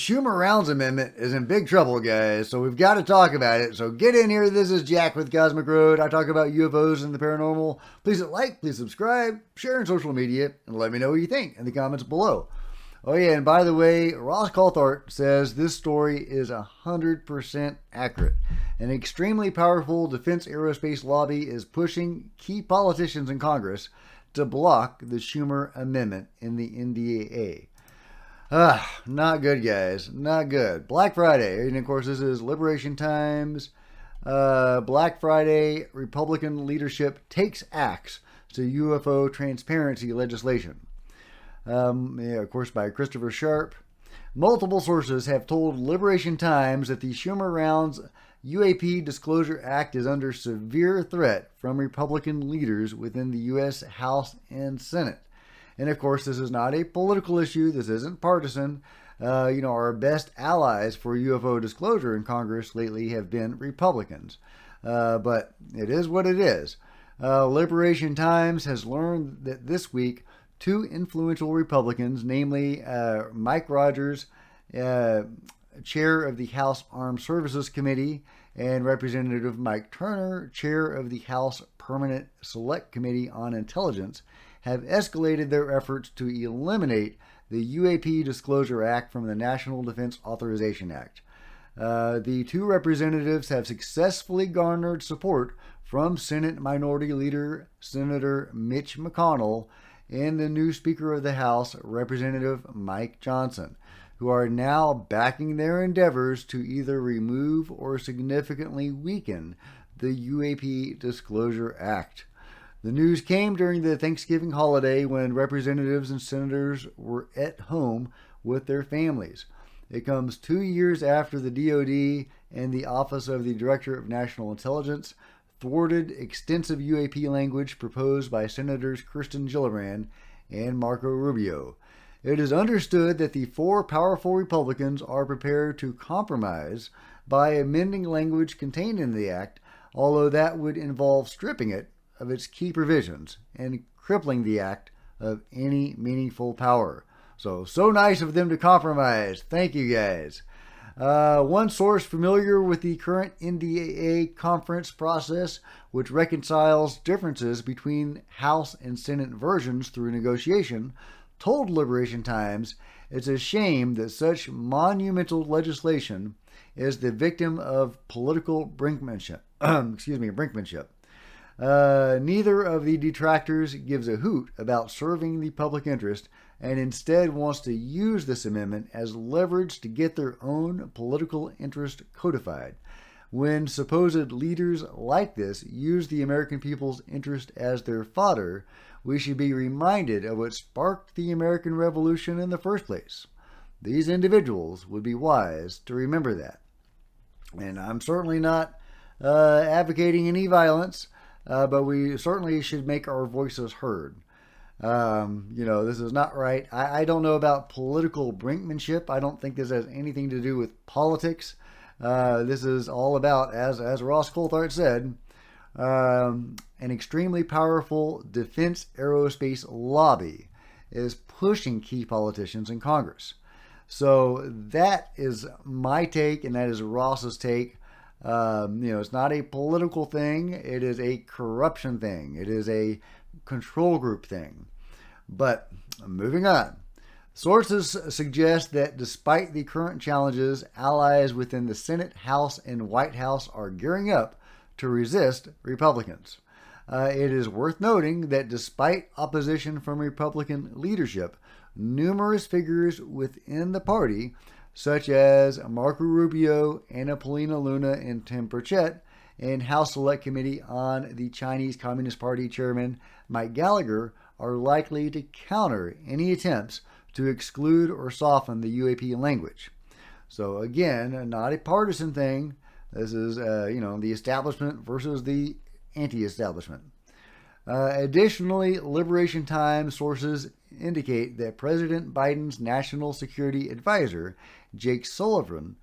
Schumer-Rounds amendment is in big trouble, guys, so we've got to talk about it. So get in here. This is Jack with Cosmic Road. I talk about UFOs and the paranormal. Please like, please subscribe, share on social media, and let me know what you think in the comments below. Oh yeah, and by the way, Ross Coulthart says this story is 100% accurate. An extremely powerful defense aerospace lobby is pushing key politicians in Congress to block the Schumer amendment in the NDAA. Not good, guys. Not good. Black Friday. And of course, this is Liberation Times. Black Friday, Republican leadership takes axe to UFO transparency legislation. Of course, by Christopher Sharp. Multiple sources have told Liberation Times that the Schumer-Rounds U.A.P. Disclosure Act is under severe threat from Republican leaders within the U.S. House and Senate. And of course, this is not a political issue. This isn't partisan. Our best allies for UFO disclosure in Congress lately have been Republicans. But it is what it is. Liberation Times has learned that this week, two influential Republicans, namely Mike Rogers, chair of the House Armed Services Committee, and Representative Mike Turner, chair of the House Permanent Select Committee on Intelligence, have escalated their efforts to eliminate the U.A.P. Disclosure Act from the National Defense Authorization Act. The two representatives have successfully garnered support from Senate Minority Leader Senator Mitch McConnell and the new Speaker of the House, Representative Mike Johnson, who are now backing their endeavors to either remove or significantly weaken the U.A.P. Disclosure Act. The news came during the Thanksgiving holiday when representatives and senators were at home with their families. It comes 2 years after the DoD and the Office of the Director of National Intelligence thwarted extensive U.A.P. language proposed by Senators Kirsten Gillibrand and Marco Rubio. It is understood that the four powerful Republicans are prepared to compromise by amending language contained in the act, although that would involve stripping it of its key provisions and crippling the act of any meaningful power. So nice of them to compromise. Thank you, guys. One source familiar with the current NDAA conference process, which reconciles differences between House and Senate versions through negotiation, told Liberation Times it's a shame that such monumental legislation is the victim of political brinkmanship. Brinkmanship. Neither of the detractors gives a hoot about serving the public interest and instead wants to use this amendment as leverage to get their own political interest codified. When supposed leaders like this use the American people's interest as their fodder, we should be reminded of what sparked the American Revolution in the first place. These individuals would be wise to remember that. And I'm certainly not advocating any violence. But we certainly should make our voices heard. This is not right. I don't know about political brinkmanship. I don't think this has anything to do with politics. This is all about, as Ross Coulthart said, an extremely powerful defense aerospace lobby is pushing key politicians in Congress. So that is my take, and that is Ross's take. It's not a political thing. It is a corruption thing. It is a control group thing. But moving on. Sources suggest that despite the current challenges, allies within the Senate, House, and White House are gearing up to resist Republicans. It is worth noting that despite opposition from Republican leadership, numerous figures within the party such as Marco Rubio, Anna Paulina Luna, and Tim Burchett, and House Select Committee on the Chinese Communist Party Chairman Mike Gallagher, are likely to counter any attempts to exclude or soften the U.A.P. language. So again, not a partisan thing. This is, the establishment versus the anti-establishment. Additionally, Liberation Times sources indicate that President Biden's National Security Advisor, Jake Sullivan,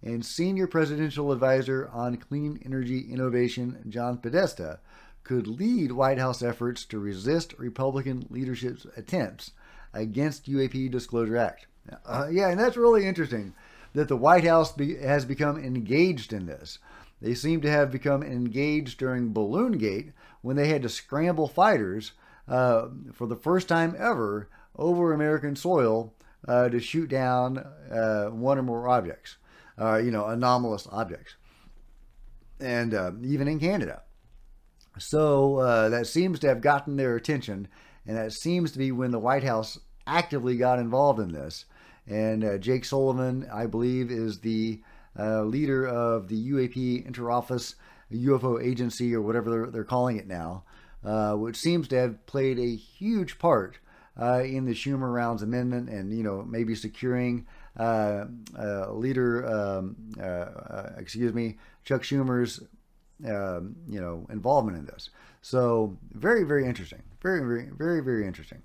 and Senior Presidential Advisor on Clean Energy Innovation, John Podesta, could lead White House efforts to resist Republican leadership's attempts against U.A.P. Disclosure Act. Yeah, and that's really interesting that the White House has become engaged in this. They seem to have become engaged during Balloongate when they had to scramble fighters for the first time ever over American soil to shoot down one or more objects, anomalous objects, and even in Canada. So that seems to have gotten their attention, and that seems to be when the White House actively got involved in this. And Jake Sullivan, I believe, is the leader of the U.A.P. Interoffice UFO agency, or whatever they're calling it now, which seems to have played a huge part in the Schumer-Rounds amendment, and maybe securing Chuck Schumer's involvement in this. So very, very interesting. Very, very, very, very interesting.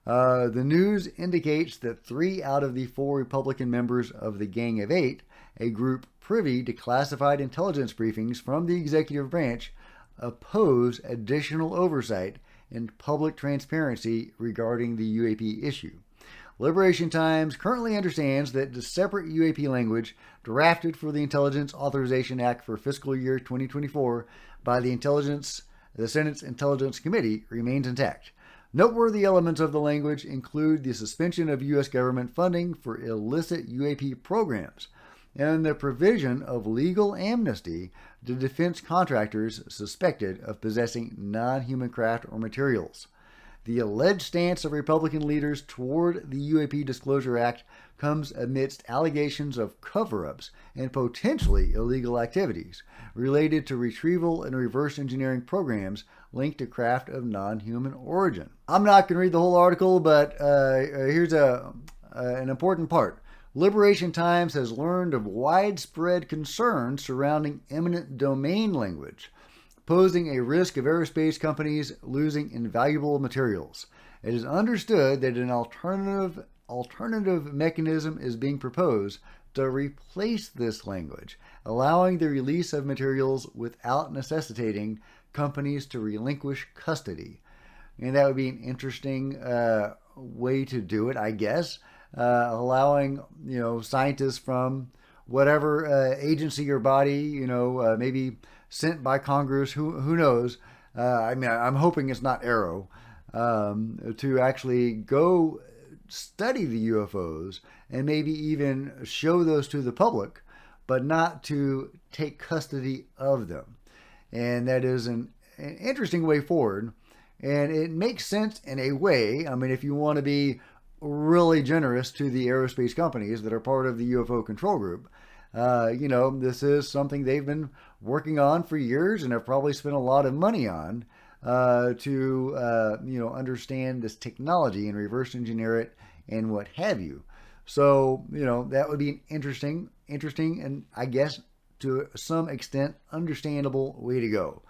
The news indicates that 3 out of the 4 Republican members of the Gang of 8, a group privy to classified intelligence briefings from the executive branch, oppose additional oversight and public transparency regarding the U.A.P. issue. Liberation Times currently understands that the separate U.A.P. language drafted for the Intelligence Authorization Act for fiscal year 2024 by the Senate's Intelligence Committee remains intact. Noteworthy elements of the language include the suspension of U.S. government funding for illicit U.A.P. programs and the provision of legal amnesty to defense contractors suspected of possessing non-human craft or materials. The alleged stance of Republican leaders toward the U.A.P. Disclosure Act comes amidst allegations of cover-ups and potentially illegal activities related to retrieval and reverse engineering programs linked to craft of non-human origin. I'm not going to read the whole article, but here's an important part. Liberation Times has learned of widespread concern surrounding eminent domain language, posing a risk of aerospace companies losing invaluable materials. It is understood that an alternative mechanism is being proposed to replace this language, allowing the release of materials without necessitating companies to relinquish custody. And that would be an interesting way to do it, I guess. Allowing scientists from whatever agency or body, maybe sent by Congress, who knows? I'm hoping it's not Arrow, to actually go study the UFOs and maybe even show those to the public, but not to take custody of them. And that is an interesting way forward. And it makes sense in a way. I mean, if you want to be really generous to the aerospace companies that are part of the UFO control group, this is something they've been working on for years and have probably spent a lot of money on to understand this technology and reverse engineer it and what have you. So, that would be an interesting and I guess to some extent understandable way to go.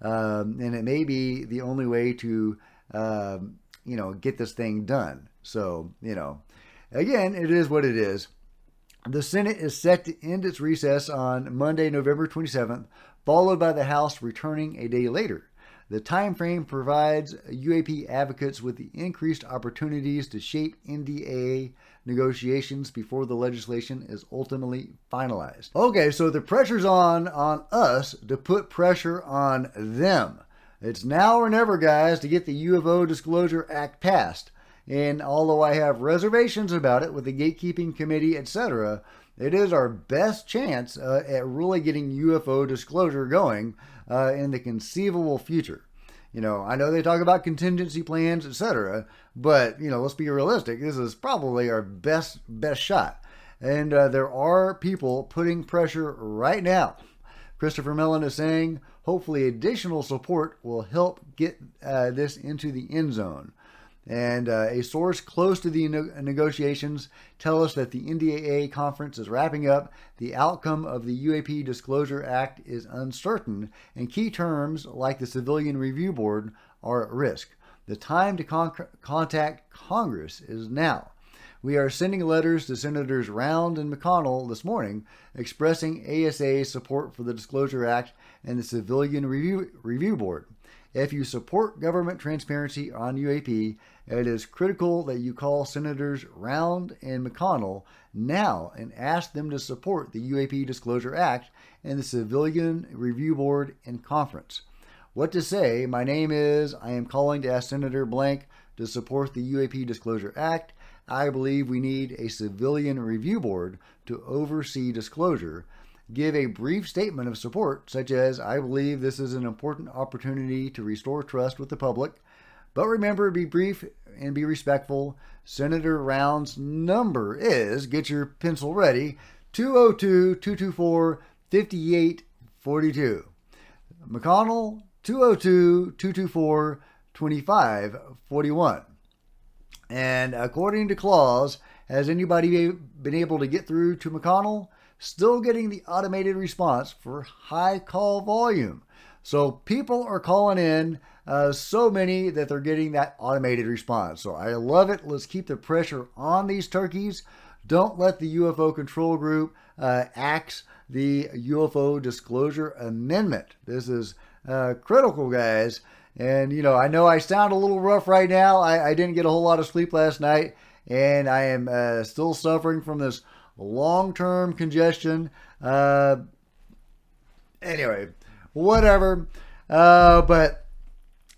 And it may be the only way to, get this thing done. So, again, it is what it is. The Senate is set to end its recess on Monday, November 27th, followed by the House returning a day later. The time frame provides UAP advocates with the increased opportunities to shape NDAA negotiations before the legislation is ultimately finalized. Okay, so the pressure's on us to put pressure on them. It's now or never, guys, to get the UFO Disclosure Act passed. And although I have reservations about it with the gatekeeping committee, etc., it is our best chance at really getting UFO disclosure going in the conceivable future. I know they talk about contingency plans, etc., but, let's be realistic. This is probably our best shot. And there are people putting pressure right now. Christopher Mellon is saying, hopefully additional support will help get this into the end zone. And a source close to the negotiations tell us that the NDAA conference is wrapping up. The outcome of the UAP Disclosure Act is uncertain, and key terms like the Civilian Review Board are at risk. The time to contact Congress is now. We are sending letters to Senators Round and McConnell this morning expressing ASA support for the Disclosure Act and the Civilian Review Board. If you support government transparency on U.A.P., it is critical that you call Senators Rounds and McConnell now and ask them to support the U.A.P. Disclosure Act and the Civilian Review Board in conference. What to say? My name is, I am calling to ask Senator Blank to support the U.A.P. Disclosure Act. I believe we need a Civilian Review Board to oversee disclosure. Give a brief statement of support, such as, I believe this is an important opportunity to restore trust with the public. But remember, be brief and be respectful. Senator Rounds' number is, get your pencil ready, 202-224-5842. McConnell, 202-224-2541. And according to Claus, has anybody been able to get through to McConnell? Still getting the automated response for high call volume. So people are calling in, so many that they're getting that automated response. So I love it. Let's keep the pressure on these turkeys. Don't let the UFO control group axe the UFO disclosure amendment. This is critical, guys. And, you know I sound a little rough right now. I didn't get a whole lot of sleep last night, and I am still suffering from this long-term congestion. Anyway, whatever. But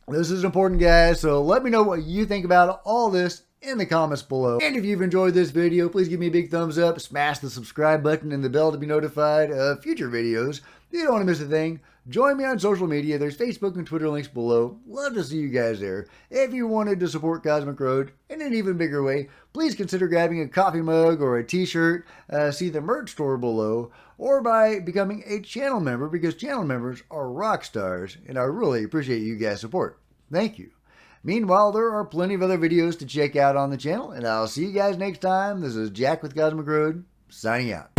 this is important, guys. So let me know what you think about all this in the comments below. And if you've enjoyed this video, please give me a big thumbs up, smash the subscribe button and the bell to be notified of future videos. You don't want to miss a thing. Join me on social media. There's Facebook and Twitter links below. Love to see you guys there. If you wanted to support Cosmic Road in an even bigger way, please consider grabbing a coffee mug or a t-shirt. See the merch store below, or by becoming a channel member, because channel members are rock stars, and I really appreciate you guys' support. Thank you. Meanwhile, there are plenty of other videos to check out on the channel, and I'll see you guys next time. This is Jack with Cosmic Road, signing out.